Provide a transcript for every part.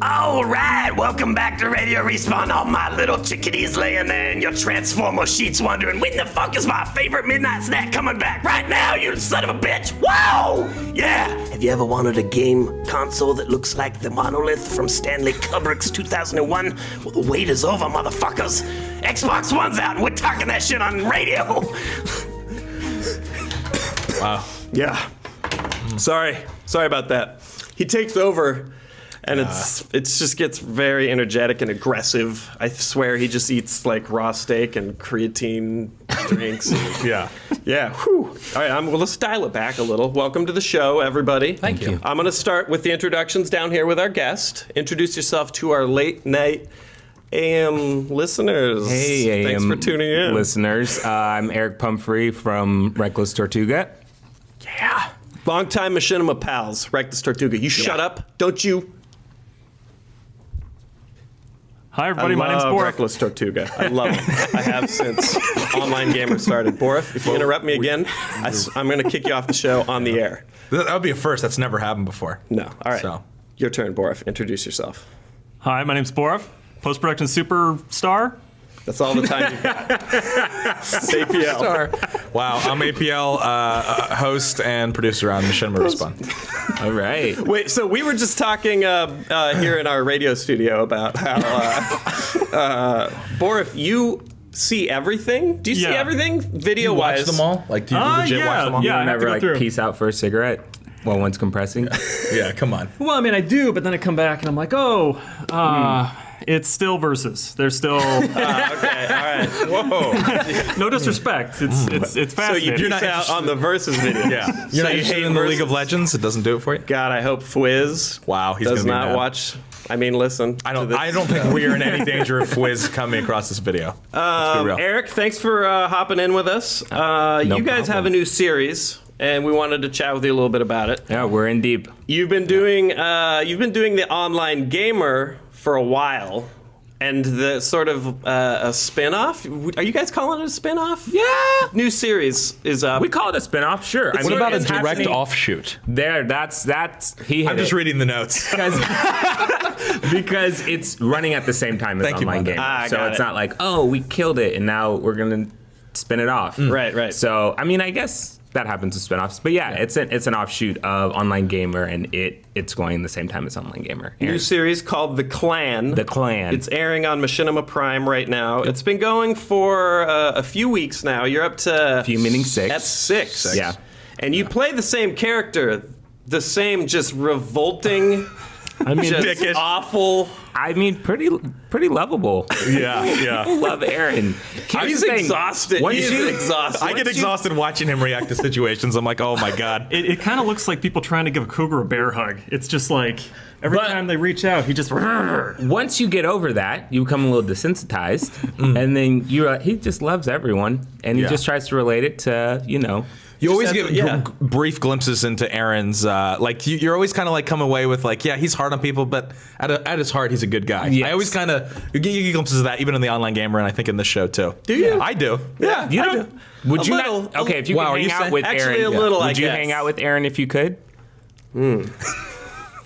All right, welcome back to Radio Respawn. All my little chickadees laying there in your Transformer sheets wondering, when the fuck is my favorite midnight snack coming back? Right now, you son of a bitch. Wow! Yeah. Have you ever wanted a game console that looks like the monolith from Stanley Kubrick's 2001? Well, the wait is over, motherfuckers. Xbox One's out and we're talking that shit on radio. Wow. Yeah. Sorry about that. He takes over, and it just gets very energetic and aggressive. I swear he just eats like raw steak and creatine drinks. Yeah. Yeah. Whew. All right. Well, let's dial it back a little. Welcome to the show, everybody. Thank you. I'm going to start with the introductions down here with our guest. Introduce yourself to our late night AM listeners. Hey, Thanks for tuning in. listeners. I'm Eric Pumphrey from Reckless Tortuga. Yeah. Long-time Machinima pals, Reckless Tortuga. You shut up, don't you? Hi, everybody. My name's Borif. Reckless Tortuga. I love it. I have since Online Gamer started. Borif, if you interrupt me again, I'm going to kick you off the show on the air. That would be a first. That's never happened before. No. All right. So. Your turn, Borif. Introduce yourself. Hi, my name's Borif. Post-production superstar. That's all the time you've got. APL. Wow, I'm APL host and producer on Machinima Respawn. All right. Wait, so we were just talking here in our radio studio about how, Borif, you see everything? Do you see Yeah. everything video-wise? Watch them all? Like, do you legit yeah, watch them all? yeah. I have to Never go like through. peace out for a cigarette while one's compressing. Yeah, come on. Well, I mean, I do, but then I come back and I'm like, it's still versus. There's still Okay, all right. Whoa. no disrespect. It's So you fascinating. peace out on the Versus video. Yeah. You're not you interested hate in the Versus? League of Legends? It doesn't do it for you? God, I hope Fwiz Wow, he's does gonna be not mad. watch. I mean, listen. I don't think we're in any danger of Fwiz coming across this video. Let's be real. Eric, thanks for hopping in with us. You guys have a new series, and we wanted to chat with you a little bit about it. Yeah, we're in deep. You've been doing the Online Gamer for a while, and the sort of a spin-off. Are you guys calling it a spin-off? Yeah. New series is up. We call it a spin-off, sure. What about a it's direct happening offshoot? There, he hit I'm just it. reading the notes. because it's running at the same time as Thank you, Online Mother. Gamer. So got it's it. not like, oh, we killed it and now we're going to spin it off. Right. So, I mean, I guess that happens with spin-offs. But yeah, it's an offshoot of Online Gamer, and it's going the same time as Online Gamer. New series called The Clan. The Clan. It's airing on Machinima Prime right now. It's been going for a few weeks now. You're up to... few meaning 6. That's 6. Yeah. And you play the same character, the same just revolting, I mean, just awful... I mean, pretty lovable. Yeah. Love Aaron. He's exhausted. Once He's you- exhausted. I get exhausted watching him react to situations. I'm like, oh my God. It kind of looks like people trying to give a cougar a bear hug. It's just like every But- time they reach out, he just. Once you get over that, you become a little desensitized, and then he just loves everyone, and he Yeah. just tries to relate it to, You always have get to- brief glimpses into Aaron's, you're always kind of like come away with like, yeah, he's hard on people, but at his heart, he's a good guy. Yes. I always kind of, you get glimpses of that even in the Online Gamer, and I think in this show too. Do you? I do. Yeah. You I don't. Would A you little. not? Okay, if you Wow, could are hang you out saying- with Actually, Aaron, a little, I would you guess. hang out with Aaron if you could?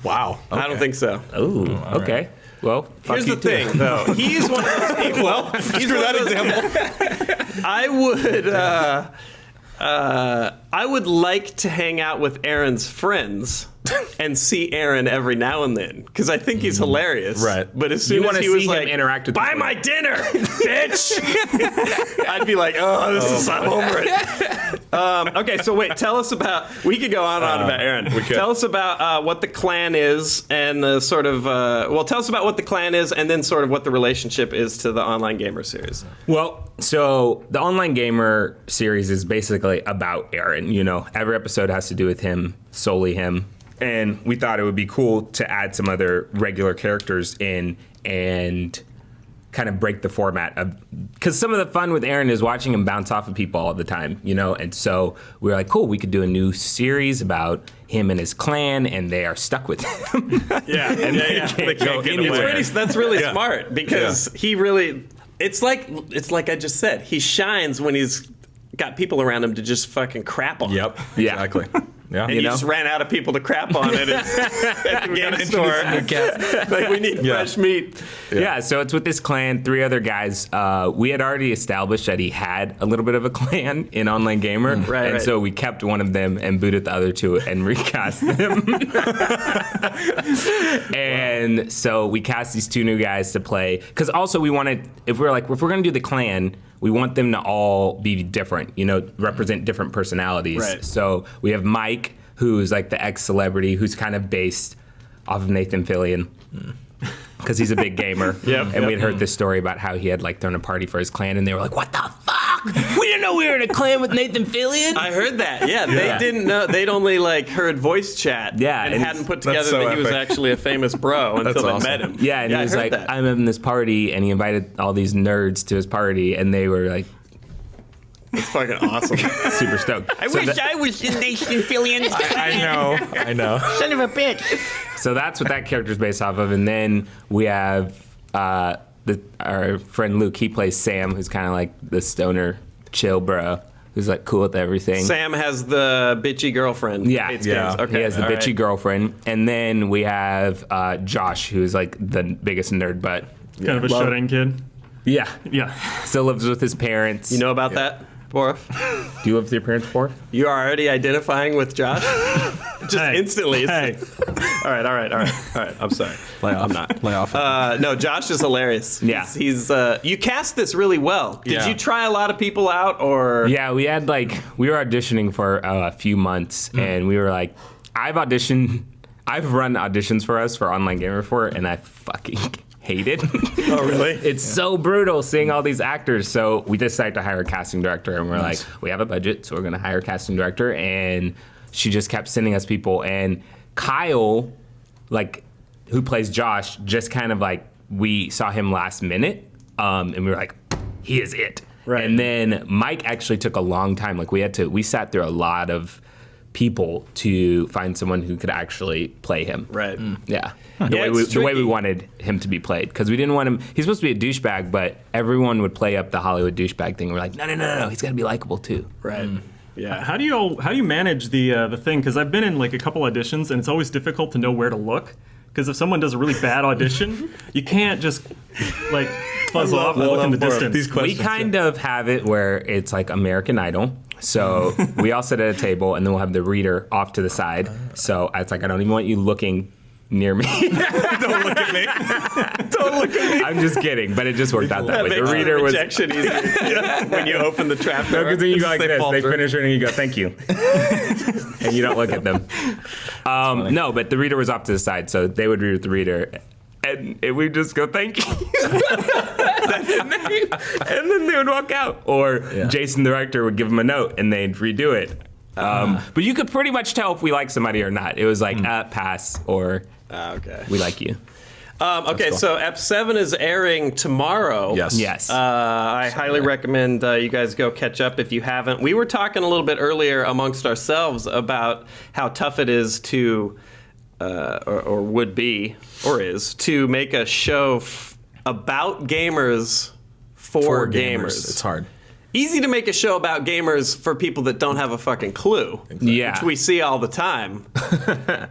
Wow. I don't think so. Ooh, okay. Well, fuck Here's you the too. thing, though. He's one of those people. Well, he's one of those example. I would like to hang out with Aaron's friends and see Aaron every now and then because I think he's hilarious. Right. But as soon You as wanna he was see him like, interact with "Buy people." my dinner, bitch," I'd be like, I'm over it. Okay, so wait, tell us about. We could go on and on about Aaron. we could. Tell us about what the clan is and sort of. Tell us about what the clan is and then sort of what the relationship is to the Online Gamer series. Well, so the Online Gamer series is basically about Aaron. Every episode has to do with him, solely him. And we thought it would be cool to add some other regular characters in and kind of break the format of, because some of the fun with Aaron is watching him bounce off of people all the time, and so we were like, cool, we could do a new series about him and his clan, and they are stuck with him. Yeah, and they can't go get anywhere. away. That's really smart because he really. It's like I just said. He shines when he's got people around him to just fucking crap on. Yep. Yeah. Exactly. Yeah. And you just ran out of people to crap on it at the game store. Like, we need fresh meat. Yeah, so it's with this clan, 3 other guys. We had already established that he had a little bit of a clan in Online Gamer. Right. So we kept one of them and booted the other 2 and recast them. And so we cast these 2 new guys to play. Because also we wanted, if we're going to do the clan, we want them to all be different, represent different personalities. Right. So we have Mike, who's like the ex-celebrity, who's kind of based off of Nathan Fillion. Because he's a big gamer. And we had heard this story about how he had like thrown a party for his clan, and they were like, "What the fuck? We didn't know we were in a clan with Nathan Fillion." I heard that. Yeah, they didn't know. They'd only like heard voice chat. Yeah, and and hadn't put together so that he was epic. actually a famous bro until they met him. Yeah, and he was I heard like, that. "I'm having this party," and he invited all these nerds to his party, and they were like It's fucking awesome. super stoked. I wish I was in Nathan Fillion's I know. Son of a bitch. So that's what that character's based off of, and then we have our friend Luke. He plays Sam, who's kind of like the stoner, chill bro, who's like cool with everything. Sam has the bitchy girlfriend. Yeah. Hates Yeah. games. Okay. He has the all bitchy right. girlfriend, and then we have Josh, who's like the biggest nerd butt. Kind of a shut-in kid. Yeah, Yeah. still lives with his parents. You know about that, Borov? Do you live with your parents, Borf? You are already identifying with Josh? Just Hey. instantly. Hey. All right. I'm sorry. I'm not. Lay off. No, Josh is hilarious. Yeah. He's you cast this really well. Did Yeah. you try a lot of people out, or? Yeah, we were auditioning for a few months, and we were like, I've run auditions for us for Online Gamer before, and I fucking hate it. Oh, really? It's so brutal seeing all these actors. So we decided to hire a casting director, and we're like, we have a budget, so we're going to hire a casting director. And she just kept sending us people. And Kyle, like, who plays Josh, just kind of like, we saw him last minute, and we were like, he is it. Right. And then Mike actually took a long time. Like, we sat through a lot of people to find someone who could actually play him. Right. Yeah. Yeah, The way it's we tricky. wanted him to be played. Because we didn't want him, he's supposed to be a douchebag, but everyone would play up the Hollywood douchebag thing. We're like, no, he's got to be likable too. Right. Yeah. How do you manage the thing? Because I've been in like a couple auditions, and it's always difficult to know where to look. Because if someone does a really bad audition, you can't just like fuzz off and look in the distance. We kind of have it where it's like American Idol. So we all sit at a table, and then we'll have the reader off to the side. So it's like, I don't even want you looking near me. Don't look at me. Don't look at me. I'm just kidding, but it just worked out that way. Makes The reader was. rejection easier when you open the trap door. Because then you go like They this. falter. They finish it, and you go, "Thank you," and you don't look at them. No, but the reader was off to the side, so they would read with the reader, and we just go, "Thank you," and then they would walk out. Or Jason, the director, would give them a note, and they'd redo it. But you could pretty much tell if we like somebody or not. It was like pass or Okay. we like you. Okay, so Ep 7 is airing tomorrow. Yes. Yes. I highly recommend you guys go catch up if you haven't. We were talking a little bit earlier amongst ourselves about how tough it is to, or would be, or is, to make a show about gamers for gamers. It's hard. Easy to make a show about gamers for people that don't have a fucking clue. Yeah. Which we see all the time.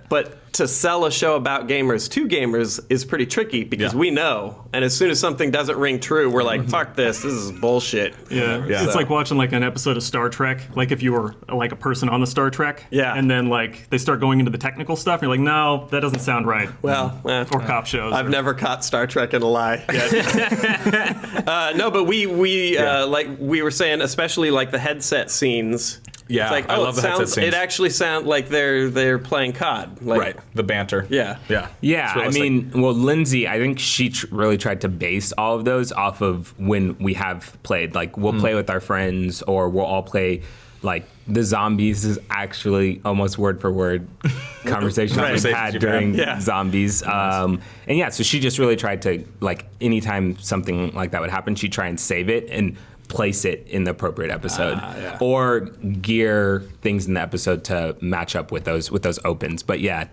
But to sell a show about gamers to gamers is pretty tricky because we know. And as soon as something doesn't ring true, we're like, fuck this is bullshit. Yeah, Yeah. it's like watching like an episode of Star Trek. Like if you were like a person on the Star Trek, Yeah. and then like they start going into the technical stuff, and you're like, no, that doesn't sound right. Well, or cop shows. I've never caught Star Trek in a lie yet. No, but we like we were saying, especially like the headset scenes. Yeah, it's like, I love the headset scenes. It actually sounds like they're playing COD. Like, Right. The banter. Yeah. Yeah. Yeah, It's I realistic. mean, well, Lindsay, I think she really tried to base all of those off of when we have played. Like, we'll play with our friends, or we'll all play. Like, the zombies is actually almost word for word conversations we've had during Yeah. zombies. And yeah, so she just really tried to, like, anytime something like that would happen, she'd try and save it and place it in the appropriate episode, or gear things in the episode to match up with those opens. But yeah,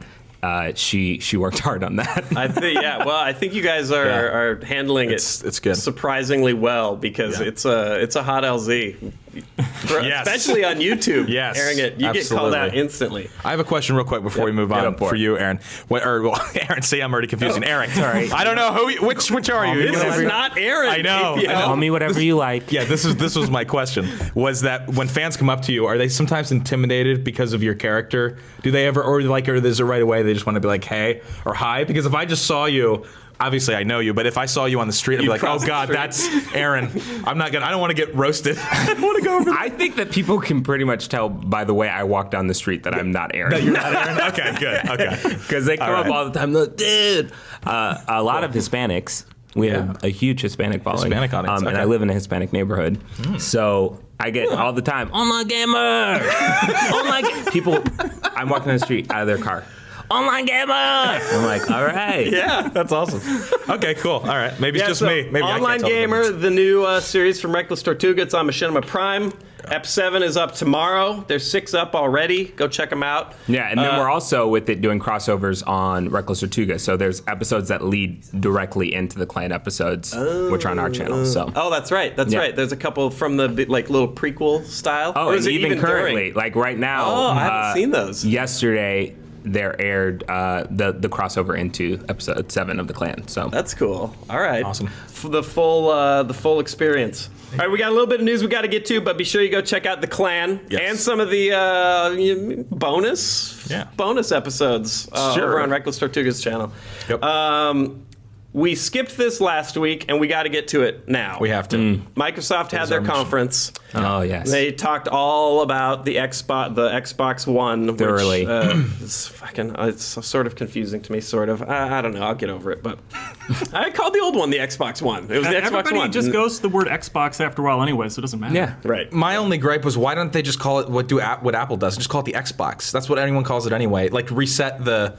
she worked hard on that. I think you guys are handling It's good. surprisingly well because it's a hot LZ. Yes. especially on YouTube. Yes, airing it, you get called out absolutely. instantly. I have a question real quick before we move on for you, Aaron. Aaron, see, I'm already confusing Aaron. Sorry. I don't know which are you? This is not Aaron. I know. Yeah. Call me whatever you like. Yeah, this was my question. Was that when fans come up to you, are they sometimes intimidated because of your character? Do they ever, or is it right away they just want to be like, hey or hi? Because if I just saw you, obviously I know you, but if I saw you on the street, I'd be like, oh God, that's Aaron. I don't want to get roasted. I don't want to go over there. I think that people can pretty much tell by the way I walk down the street that I'm not Aaron. That you're not Aaron? Okay, good. Okay. Because they come up all the time, like, dude. A lot of Hispanics. We have a huge Hispanic following. Hispanic audience, And okay. I live in a Hispanic neighborhood. So I get all the time, online gamer! People, I'm walking down the street out of their car. Online gamer! I'm like, all right. Yeah. That's awesome. Okay, cool. All right. Maybe it's just so me. Maybe I can't Online tell the Gamer, difference. the new series from Reckless Tortuga. It's on Machinima Prime. Ep 7 is up tomorrow. There's 6 up already. Go check them out. Yeah, and then we're also with it doing crossovers on Reckless Tortuga. So there's episodes that lead directly into the Clan episodes, which are on our channel. So. Oh, that's right. That's Yeah. right. There's a couple from the little prequel style. Oh, Or and is it even currently, during? like right now. Oh, I haven't seen those. Yesterday, there aired the crossover into episode 7 of the Clan. So That's cool. All right. Awesome. The full experience. All right, we got a little bit of news we got to get to, but be sure you go check out the Clan Yes. and some of the bonus episodes Sure. over on Reckless Tortuga's channel. Yep. We skipped this last week, and we got to get to it now. We have to. Microsoft had is their our mission. conference. oh yes, They talked all about the Xbox One. Thoroughly. It's sort of confusing to me, sort of. I don't know. I'll get over it. But I called the old one the Xbox One. It was the Xbox Everybody One. just goes to the word Xbox after a while anyway, so it doesn't matter. yeah. Right. My only gripe was why don't they just call it what Apple does? Just call it the Xbox. That's what anyone calls it anyway. Like reset the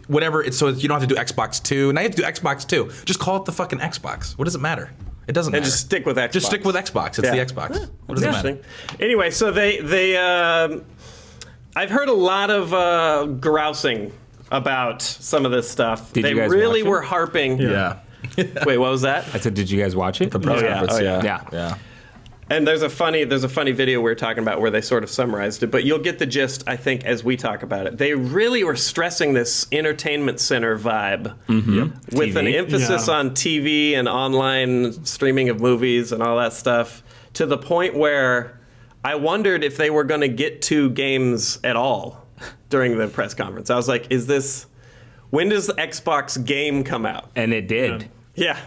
whatever. It's so you don't have to do Xbox 2. Now you have to do Xbox 2. Just call it the fucking Xbox. What does it matter? It doesn't matter. And just stick with Xbox. Just stick with Xbox. It's Yeah. the Xbox. What does it Interesting. matter? Anyway, so they I've heard a lot of grousing about some of this stuff. Did they you guys really watch it? were harping. Yeah. Wait, what was that? I said, did you guys watch it? The press conference. oh, yeah. Yeah. Yeah. And there's a funny video we were talking about where they sort of summarized it, but you'll get the gist, I think, as we talk about it. They really were stressing this entertainment center vibe with an TV. emphasis Yeah. on TV and online streaming of movies and all that stuff, to the point where I wondered if they were going to get to games at all during the press conference. I was like, when does the Xbox game come out? And it did. Yeah.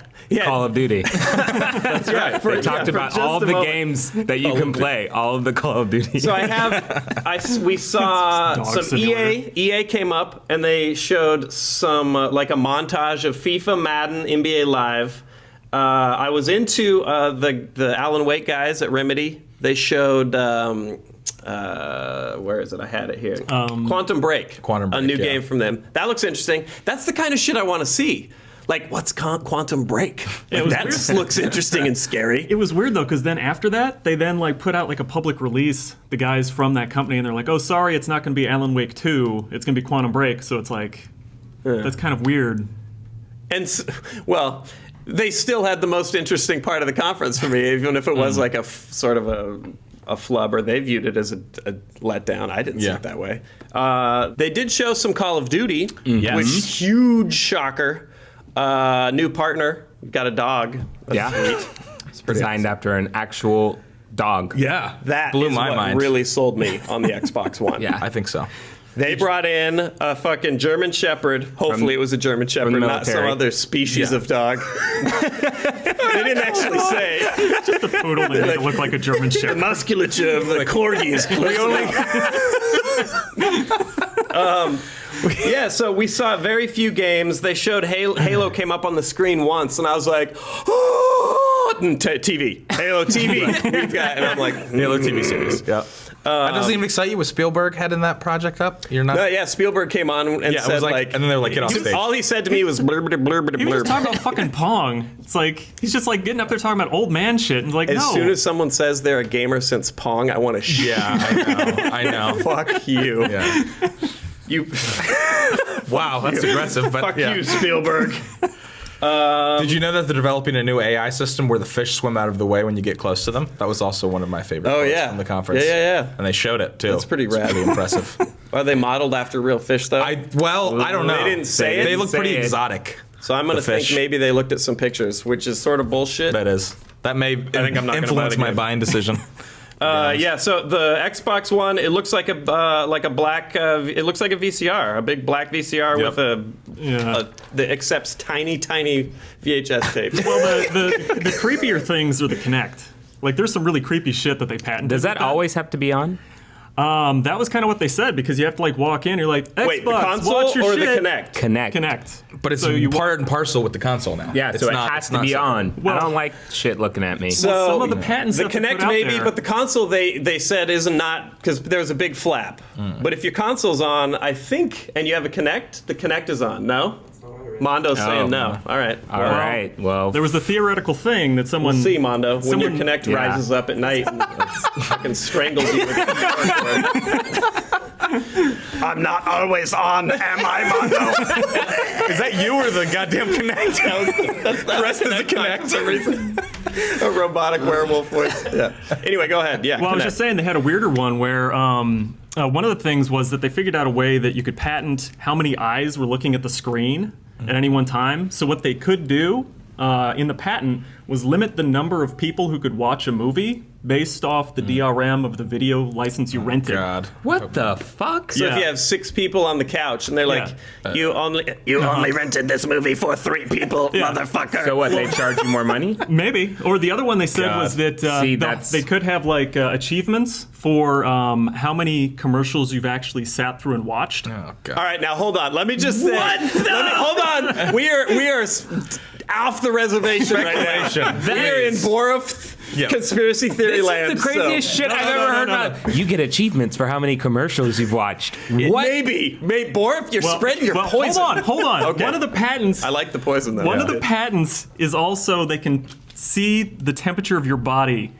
Call of Duty. That's right. They talked about all the games that you can play, all of the Call of Duty. So we saw Dog some Simulator. EA came up and they showed some like a montage of FIFA, Madden, NBA Live. I was into the Alan Wake guys at Remedy. They showed where is it? I had it here. Quantum Break. Quantum Break, a new yeah. game from them. That looks interesting. That's the kind of shit I want to see. Like, what's Quantum Break? Like, was that weird. looks interesting and scary. It was weird though, because then after that, they then like put out like a public release. The guys from that company, and they're like, "Oh, sorry, it's not going to be Alan Wake 2. It's going to be Quantum Break." So it's like, that's kind of weird. And well, they still had the most interesting part of the conference for me, even if it was like sort of a flub, or they viewed it as a letdown. I didn't see Yeah. it that way. They did show some Call of Duty, Yes. which huge shocker. New partner, got a dog. That's Yeah. sweet. Designed after an actual dog. Yeah. That blew is my what mind. really sold me on the Xbox One. Yeah. I think so. They brought in a fucking German Shepherd. Hopefully it was a German Shepherd, the not some military. other species Yeah. of dog. They didn't actually say. Just a poodle that made it look like a German The Shepherd. musculature of the corgi is clearly. Yeah, so we saw very few games. They showed Halo came up on the screen once, and I was like, oh, TV. Halo TV. We've got, and I'm like, Halo TV series. Yeah. That doesn't even excite you with Spielberg heading that project up? You're not? No, yeah, Spielberg came on and Yeah, it said was like- and then they were like, get off stage. All he said to me was blur, blur, blur, blur, He was blur. just talking about fucking Pong. It's like he's just like getting up there talking about old man shit, and like, As no. soon as someone says they're a gamer since Pong, I want to shit. Yeah, I know. Fuck you. Yeah. You Wow, that's aggressive, but fuck yeah. you, Spielberg. Did you know that they're developing a new AI system where the fish swim out of the way when you get close to them? That was also one of my favorite quotes from the conference. Yeah. And they showed it too. That's pretty rad. It's pretty impressive. Are they modeled after real fish though? I don't know. They didn't say it? They look pretty Say it. exotic. So I'm going to The think fish. maybe they looked at some pictures, which is sort of bullshit. That may think I'm not gonna buy influence the my game. buying decision. Yeah, so the Xbox One, it looks like a black. It looks like a VCR, a big black VCR Yep. with that accepts tiny VHS tapes. Well, the creepier things are the Kinect. Like, there's some really creepy shit that they patented. Does that with always have to be on? That was kind of what they said, because you have to like walk in. You're like, Xbox, Wait, the console watch your or shit. the Kinect? Connect. But it's So you part and parcel with the console now. Yeah, It's so it not- has it's to not be separate. on. Well- I don't like shit looking at me. So some of the patents the that they Kinect put out maybe, there- but the console they said is not, because there's a big flap. But if your console's on, I think, and you have a Kinect, the Kinect is on. No, Mondo's saying no. All right. All right. Well, There was the theoretical thing that someone. We'll see, Mondo, when your Someone- Kinect Yeah. rises up at night and fucking strangles you with a I'm not always on, am I, Mondo? Is that you or the goddamn Kinect? That's the rest is a Kinect for some reason. A robotic werewolf voice. Yeah. Anyway, go ahead. Yeah. Well, I was Kinect. just saying they had a weirder one where one of the things was that they figured out a way that you could patent how many eyes were looking at the screen at any one time. So what they could do in the patent was limit the number of people who could watch a movie based off the DRM of the video license you rented. God. what the fuck? So if Yeah. you have 6 people on the couch and they're like, You only rented this movie for 3 people, motherfucker. So what? They charge you more money? Maybe. Or the other one they said God. was that See, that's- they could have like achievements for how many commercials you've actually sat through and watched. Oh, God. all right, now hold on. Let me just say. Hold on. We are off the reservation right now. We're in Borov Yeah. conspiracy theory This land. is the craziest shit I've ever heard about. You get achievements for how many commercials you've watched. What? Maybe. Borov, you're spreading your poison. Hold on. Okay. One of the patents. I like the poison, though. One of the patents is also they can see the temperature of your body,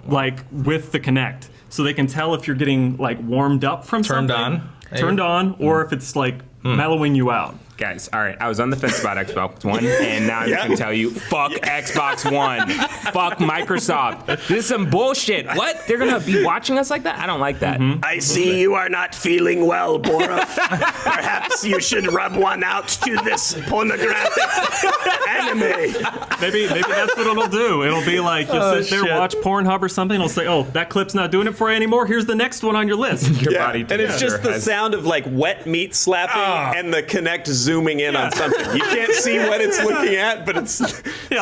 like with the Kinect, so they can tell if you're getting like warmed up from Turned something, on? turned on, or if it's like mellowing you out. Guys, all right, I was on the fence about Xbox One, and now I'm just gonna tell you, fuck Xbox One, fuck Microsoft. This is some bullshit. What? They're gonna be watching us like that? I don't like that. I see you are not feeling well, Bora. Perhaps you should rub one out to this pornographic anime. Maybe that's what it'll do. It'll be like you'll sit there, shit. watch Pornhub or something. It'll say, "Oh, that clip's not doing it for you anymore. Here's the next one on your list." Your Yeah. body And it's just temperature the has- sound of like wet meat slapping and the Kinect zooming in on something. You can't see what it's looking at, but it's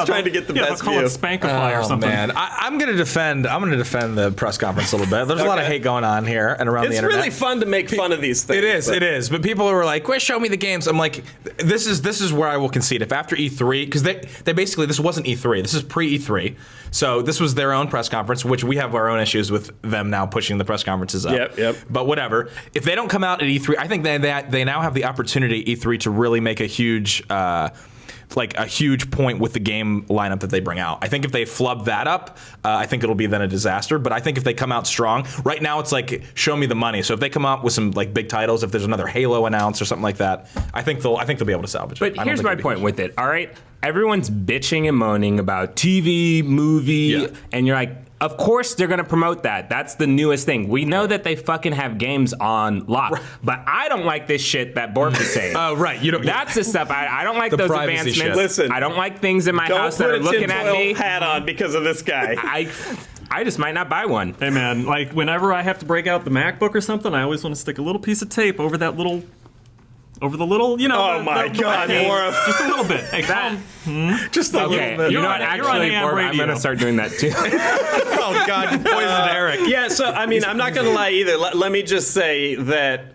trying to get the best they'll call view. it Spankify or Oh something. man, I'm gonna defend the press conference a little bit. There's a lot of Okay. hate going on here and around the It's internet. really fun to make fun of these things. It is. But people were like, "Well, show me the games." I'm like, this is where I will concede. If after E3, because they basically, this wasn't E3, this is pre E3, so this was their own press conference, which we have our own issues with them now pushing the press conferences up. Yep. But whatever. If they don't come out at E3, I think they now have the opportunity at E3 to really make a huge. Like a huge point with the game lineup that they bring out. I think if they flub that up, I think it'll be then a disaster. But I think if they come out strong, right now it's like show me the money. So if they come out with some like big titles, if there's another Halo announced or something like that, I think they'll be able to salvage it. But I don't here's think my it'll be point huge. with it. All right, everyone's bitching and moaning about TV, movie, Yeah. and you're like, of course they're gonna promote that. That's the newest thing. We know that they fucking have games on lock, but I don't like this shit that Borg is saying. Oh, right. You don't. That's the stuff I don't like The those privacy advancements. shit. Listen, I don't like things in my Don't house that put are a looking at tinfoil me. hat on because of this guy. I just might not buy one. Hey man, like whenever I have to break out the MacBook or something, I always want to stick a little piece of tape over the little, you know. Oh my God, hey, Laura. just a little bit. Hey, That, Just a okay, little bit. you know on- what? you're on Actually, AM Borg, I'm radio. gonna start doing that too. Oh God, you poisoned Eric. Yeah, so I mean, I'm not gonna lie either. Let me just say that,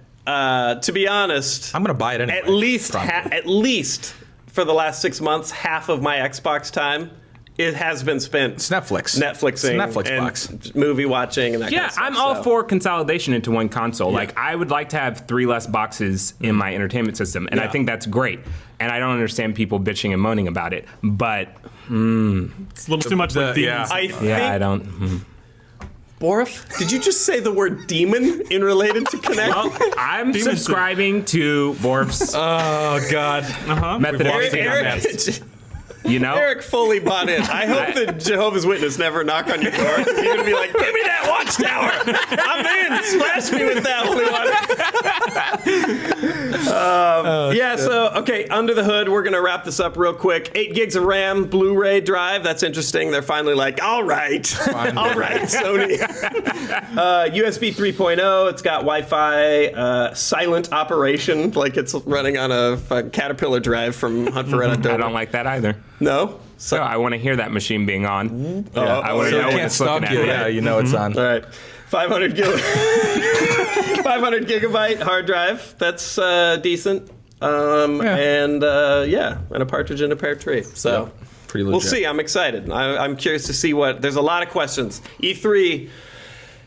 to be honest, I'm gonna buy it anyway. at least for the last 6 months, half of my Xbox time it has been spent It's Netflix. Netflixing, It's a Netflix and box. movie watching, and that kind Yeah, of stuff. I'm all so. for consolidation into one console. Like, I would like to have 3 less boxes in my entertainment system, and I Yeah. think that's great. And I don't understand people bitching and moaning about it, but It's a little too much like yeah. demons. I think yeah, I don't. Borf, did you just say the word demon in related to Connect? Well, I'm subscribing to Borf's Oh God. methodology on Eric, this. You know? Eric fully bought in. I hope the Jehovah's Witness never knock on your door. You're going to be like, give me that watchtower. I'm in. Splash me with that holy water. So, okay, under the hood, we're going to wrap this up real quick. 8 gigs of RAM, Blu-ray drive. That's interesting. They're finally like, all right, Sony. USB 3.0. It's got Wi-Fi, silent operation, like it's running on a Caterpillar drive from Hunt for Red October. I don't like that either. No? So I want to hear that machine being on. I want to So know it when can't it's looking stalk at you. me. Yeah, you know it's on. All right. 500 gigabyte hard drive. That's decent. And a partridge in a pear tree. So Pretty we'll legit. see. I'm excited. I'm curious to see what. There's a lot of questions. E3.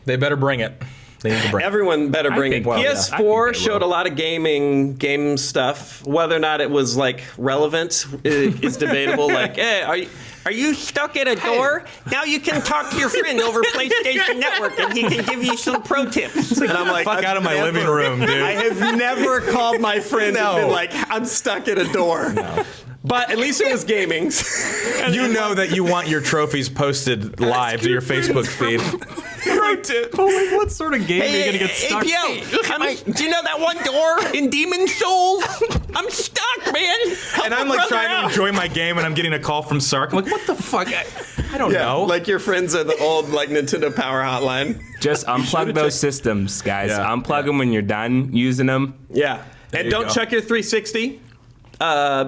They better bring it. They need to bring it. Everyone better bring think- it. well, yeah. I PS4 think they showed a will. lot of game stuff. Whether or not it was like relevant is debatable. Like, hey, are you stuck at a door? Now you can talk to your friend over PlayStation Network, and he can give you some pro tips. And I'm like, Fuck out of my living room, dude. I have never called my friend and been like, I'm stuck at a door. No. But at least it was gaming. You know that you want your trophies posted live to your Facebook feed. Pro tip. What sort of game are you gonna get stuck? APO, do you know that one door in Demon Souls? I'm stuck, man. Help And I'm a like brother trying out. to enjoy my game, and I'm getting a call from Sark. I'm like, what the fuck? I don't know. Like your friends at the old like Nintendo Power Hotline. Just unplug those systems, guys. Yeah. Unplug them when you're done using them. Yeah. And you don't go. check your 360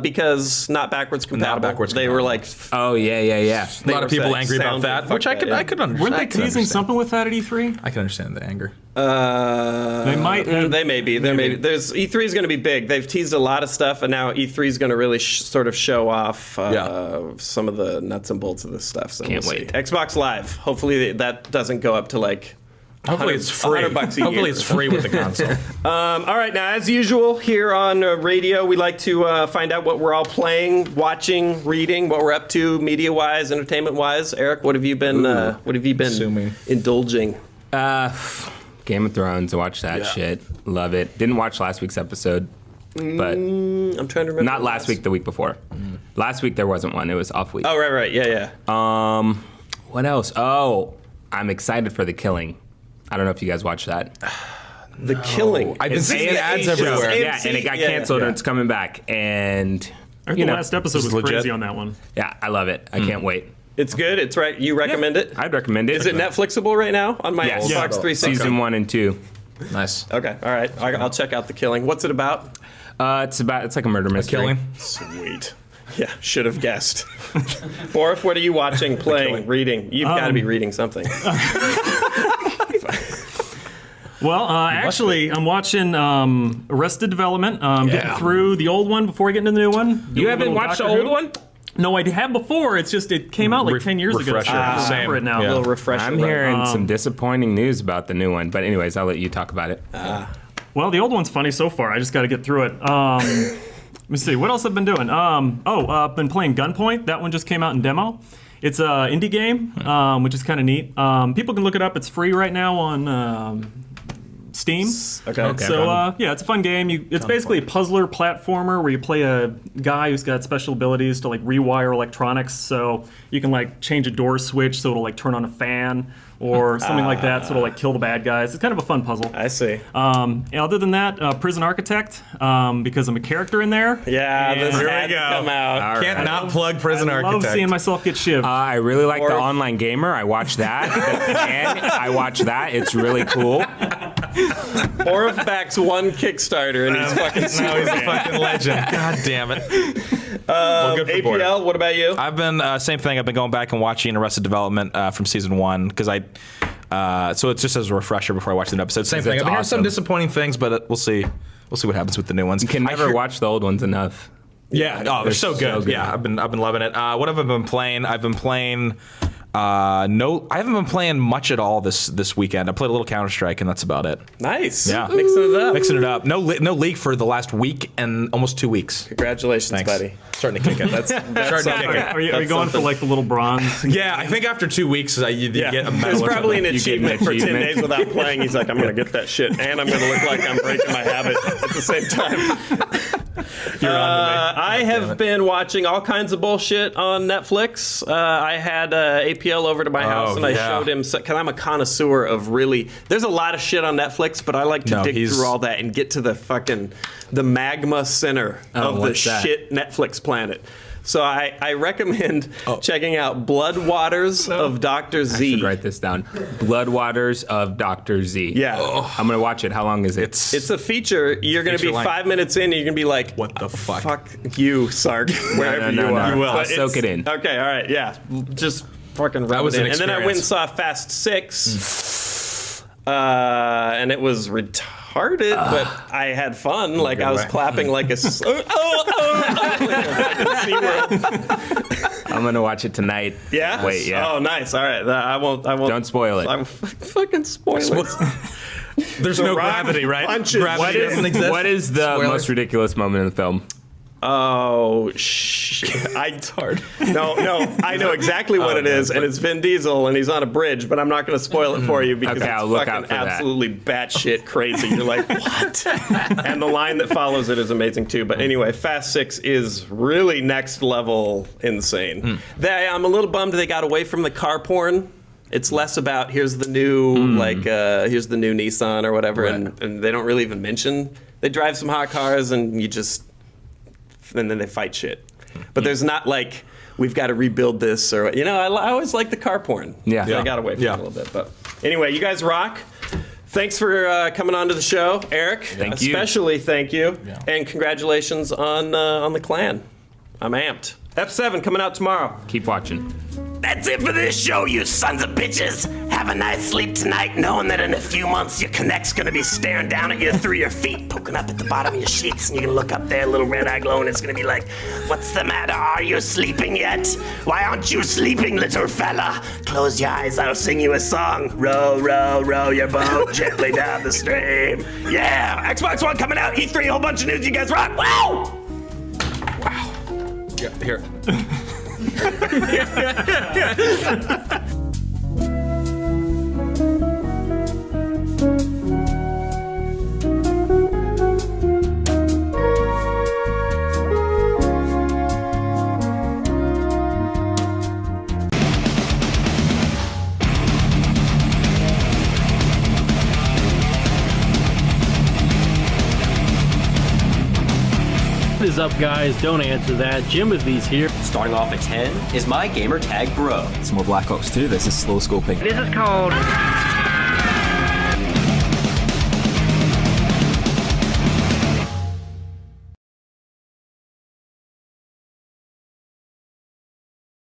because not backwards compatible. backwards They were like, Oh, yeah. a lot of people angry about sound that, fuck which I that, could, yeah. I could understand. Weren't they teasing something with that at E3? I can understand the anger. They might. They may be. There may be. There's E3 is going to be big. They've teased a lot of stuff, and now E3 is going to really sort of show off some of the nuts and bolts of this stuff. So Can't we'll see. wait. Xbox Live. Hopefully that doesn't go up to like. Hopefully it's free. $100 a Hopefully year. it's free with the console. All right, now as usual here on radio, we like to find out what we're all playing, watching, reading, what we're up to, media-wise, entertainment-wise. Eric, what have you been? Assuming. Indulging? Game of Thrones. Watch that shit. Love it. Didn't watch last week's episode, but I'm trying to remember. not last week. The week before. Last week there wasn't one. It was off week. Oh, right, yeah. What else? Oh, I'm excited for The Killing. I don't know if you guys watch that. The Killing. I've been It's seeing AMC the ads show. everywhere. AMC, Yeah, and it got yeah, canceled yeah. and it's coming back. And I think you the know, last episode this was is legit. crazy on that one. yeah, I love it. I can't wait. It's good. It's right. You recommend it? I'd recommend it. Is it Netflixable right now on my Yes. Xbox Yeah. 360? Season 1 and 2. Nice. Okay, all right. I'll check out The Killing. What's it about? It's like a murder mystery. Killing. Sweet. Yeah, should have guessed. Borf, what are you watching, playing, reading? You've got to be reading something. Well, actually, I'm watching Arrested Development. Getting through the old one before I get into the new one. You haven't watched the old one? No, I have before. It's just it came out like 10 years ago. refresher. So I don't Same. remember it now. Yeah. A little refresher. I'm hearing some disappointing news about the new one. But anyways, I'll let you talk about it. Well, the old one's funny so far. I just got to get through it. Let me see. What else I've been doing? I've been playing Gunpoint. That one just came out in demo. It's an indie game, which is kind of neat. People can look it up. It's free right now on Steam. Okay. So it's a fun game. It's basically a puzzler platformer where you play a guy who's got special abilities to like rewire electronics. So you can like change a door switch so it'll like turn on a fan or something like that. So it'll like kill the bad guys. It's kind of a fun puzzle. I see. Other than that, Prison Architect, because I'm a character in there. Yeah, this Here we had to go. come out. All right. Can't not plug Prison I love Architect. seeing myself get shivved. I really like the Or- Online Gamer. I watch that. And I watch that. It's really cool. Borf backs one Kickstarter and he's fucking Now he's a fucking legend. God damn it. Well, good for Board. APL, what about you? I've been same thing. I've been going back and watching Arrested Development from season 1 because so it's just as a refresher before I watch the new episode. Same thing. I've been hearing some disappointing things, but we'll see. We'll see what happens with the new ones. You can I never hear- watch the old ones enough. Yeah. Oh, they're so good. so good. Yeah, I've been loving it. What have I been playing? I've been playing No, I haven't been playing much at all this weekend. I played a little Counter-Strike, and that's about it. Nice. Yeah. Mixing it up. No league for the last week and almost 2 weeks. Congratulations, Thanks. buddy. Starting to kick it. That's Starting to something. kick it. Are you going for like the little bronze? Yeah, I think after 2 weeks, you get a medal. There's or probably an something. achievement for 10 achievement. days without playing. He's like, I'm going to get that shit, and I'm going to look like I'm breaking my habit at the same time. I have been watching all kinds of bullshit on Netflix. I had APL over to my house, and I showed him, because I'm a connoisseur of really, there's a lot of shit on Netflix, but I like to dig through all that and get to the magma center of the what's that? shit Netflix planet. So I recommend checking out Blood Waters of Dr. Z. I should write this down. Blood Waters of Dr. Z. Yeah. I'm going to watch it. How long is it? It's a feature. You're going to be Feature length. 5 minutes in, and you're going to be like, What the fuck? Fuck you, Sark, wherever no, you are. you will. But Soak it in. Okay, all right, yeah. Just fucking rub was it in. an And then I went and experience. saw Fast 6, and it was retarded, but I had fun. Like, I was clapping like a... I'm going to watch it tonight. Yeah? Wait, yeah. Oh, nice. All right. I won't... Don't spoil it. I'm fucking spoiling. There's The no Rock gravity, right? punches. Gravity doesn't exist. What is the Spoiler. most ridiculous moment in the film? Oh, shit. It's hard. No, I know exactly what it is, and it's Vin Diesel, and he's on a bridge, but I'm not going to spoil it for you because Okay, it's I'll look fucking out for that. absolutely batshit crazy. You're like, what? And the line that follows it is amazing, too. But anyway, Fast 6 is really next level insane. I'm a little bummed they got away from the car porn. It's less about here's the new here's the new Nissan or whatever, and they don't really even mention they drive some hot cars and then they fight shit. But there's not like we've got to rebuild this or I always like the car porn. Yeah. I got away from it a little bit, but anyway, you guys rock. Thanks for coming on to the show, Eric. Thank you. Especially thank you, and congratulations on the clan. I'm amped. F7 coming out tomorrow. Keep watching. That's it for this show, you sons of bitches. Have a nice sleep tonight, knowing that in a few months your connect's gonna be staring down at you through your feet, poking up at the bottom of your sheets, and you're gonna look up there, little red eye glow, and it's gonna be like, "What's the matter? Are you sleeping yet? Why aren't you sleeping, little fella? Close your eyes, I'll sing you a song. Row, row, row your boat gently down the stream." Yeah, Xbox One coming out, E3, a whole bunch of news. You guys rock. Wow! Yeah, here. What is up, guys? Don't answer that. Jimothy's here. Starting off at 10 is my gamer tag bro. Some more Black Ops 2. This is slow scoping. This is called